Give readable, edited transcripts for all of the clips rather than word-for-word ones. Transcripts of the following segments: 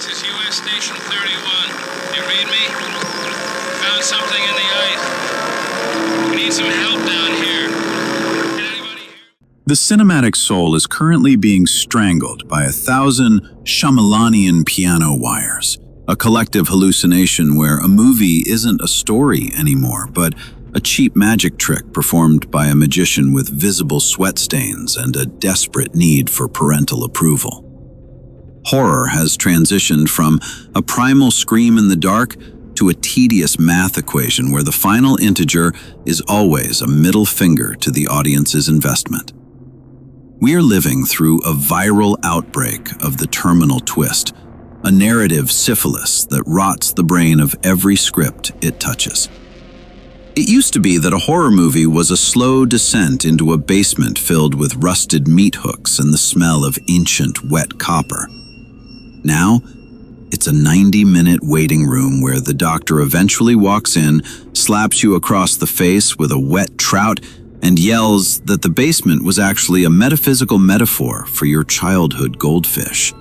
This is U.S. Station 31. You read me? Found something in the ice. We need some help down here. Can anybody hear? The cinematic soul is currently being strangled by 1,000 Shyamalanian piano wires, a collective hallucination where a movie isn't a story anymore, but a cheap magic trick performed by a magician with visible sweat stains and a desperate need for parental approval. Horror has transitioned from a primal scream in the dark to a tedious math equation where the final integer is always a middle finger to the audience's investment. We are living through a viral outbreak of the terminal twist, a narrative syphilis that rots the brain of every script it touches. It used to be that a horror movie was a slow descent into a basement filled with rusted meat hooks and the smell of ancient wet copper. Now, it's a 90-minute waiting room where the doctor eventually walks in, slaps you across the face with a wet trout, and yells that the basement was actually a metaphysical metaphor for your childhood goldfish.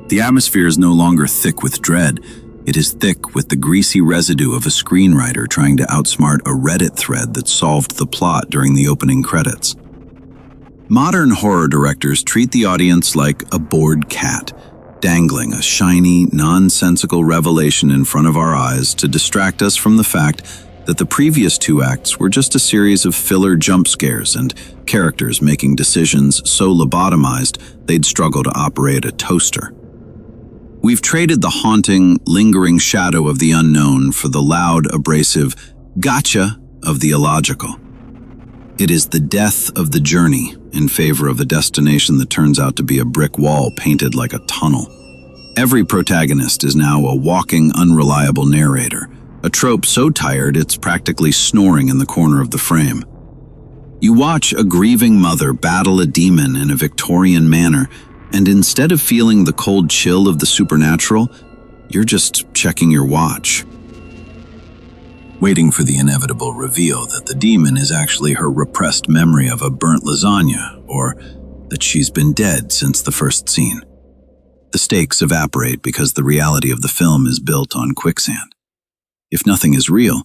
The atmosphere is no longer thick with dread. It is thick with the greasy residue of a screenwriter trying to outsmart a Reddit thread that solved the plot during the opening credits. Modern horror directors treat the audience like a bored cat, dangling a shiny, nonsensical revelation in front of our eyes to distract us from the fact that the previous two acts were just a series of filler jump scares and characters making decisions so lobotomized they'd struggle to operate a toaster. We've traded the haunting, lingering shadow of the unknown for the loud, abrasive gotcha of the illogical. It is the death of the journey in favor of a destination that turns out to be a brick wall painted like a tunnel. Every protagonist is now a walking, unreliable narrator, a trope so tired it's practically snoring in the corner of the frame. You watch a grieving mother battle a demon in a Victorian manner, and instead of feeling the cold chill of the supernatural, you're just checking your watch, waiting for the inevitable reveal that the demon is actually her repressed memory of a burnt lasagna, or that she's been dead since the first scene. The stakes evaporate because the reality of the film is built on quicksand. If nothing is real,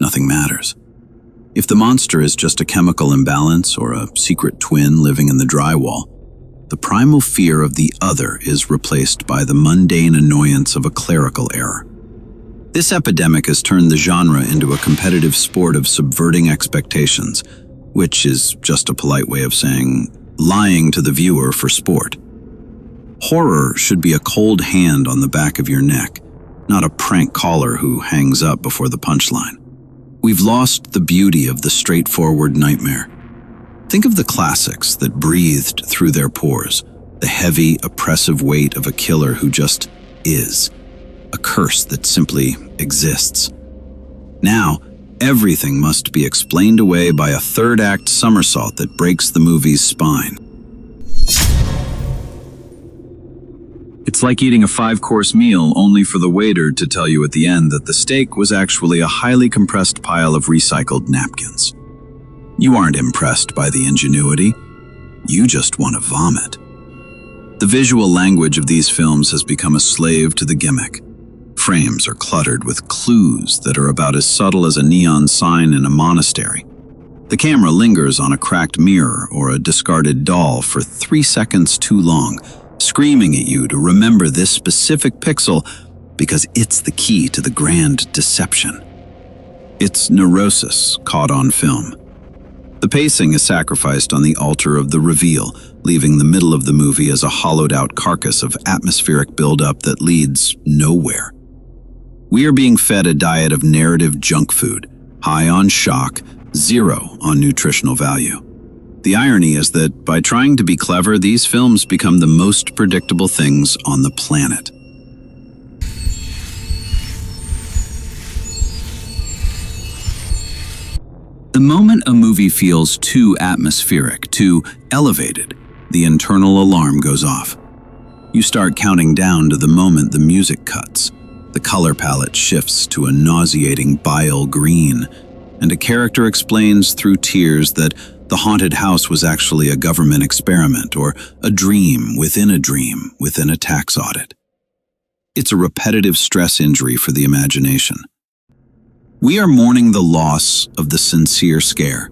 nothing matters. If the monster is just a chemical imbalance or a secret twin living in the drywall, the primal fear of the other is replaced by the mundane annoyance of a clerical error. This epidemic has turned the genre into a competitive sport of subverting expectations, which is just a polite way of saying lying to the viewer for sport. Horror should be a cold hand on the back of your neck, not a prank caller who hangs up before the punchline. We've lost the beauty of the straightforward nightmare. Think of the classics that breathed through their pores, the heavy, oppressive weight of a killer who just is, a curse that simply exists. Now, everything must be explained away by a third-act somersault that breaks the movie's spine. It's like eating a 5-course meal only for the waiter to tell you at the end that the steak was actually a highly compressed pile of recycled napkins. You aren't impressed by the ingenuity. You just want to vomit. The visual language of these films has become a slave to the gimmick. Frames are cluttered with clues that are about as subtle as a neon sign in a monastery. The camera lingers on a cracked mirror or a discarded doll for 3 seconds too long, screaming at you to remember this specific pixel because it's the key to the grand deception. It's neurosis caught on film. The pacing is sacrificed on the altar of the reveal, leaving the middle of the movie as a hollowed-out carcass of atmospheric buildup that leads nowhere. We are being fed a diet of narrative junk food, high on shock, zero on nutritional value. The irony is that by trying to be clever, these films become the most predictable things on the planet. The moment a movie feels too atmospheric, too elevated, the internal alarm goes off. You start counting down to the moment the music cuts. The color palette shifts to a nauseating bile green, and a character explains through tears that The haunted house was actually a government experiment or a dream within a tax audit. It's a repetitive stress injury for the imagination. We are mourning the loss of the sincere scare.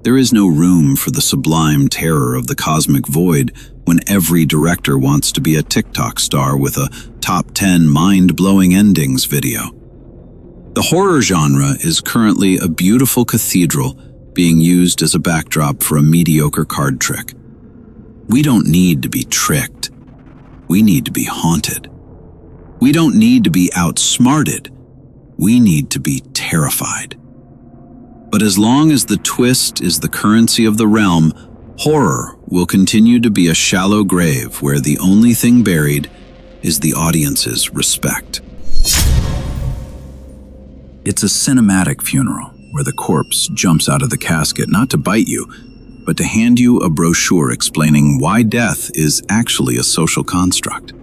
There is no room for the sublime terror of the cosmic void when every director wants to be a TikTok star with a top 10 mind-blowing endings video. The horror genre is currently a beautiful cathedral being used as a backdrop for a mediocre card trick. We don't need to be tricked. We need to be haunted. We don't need to be outsmarted. We need to be terrified. But as long as the twist is the currency of the realm, horror will continue to be a shallow grave where the only thing buried is the audience's respect. It's a cinematic funeral where the corpse jumps out of the casket not to bite you, but to hand you a brochure explaining why death is actually a social construct.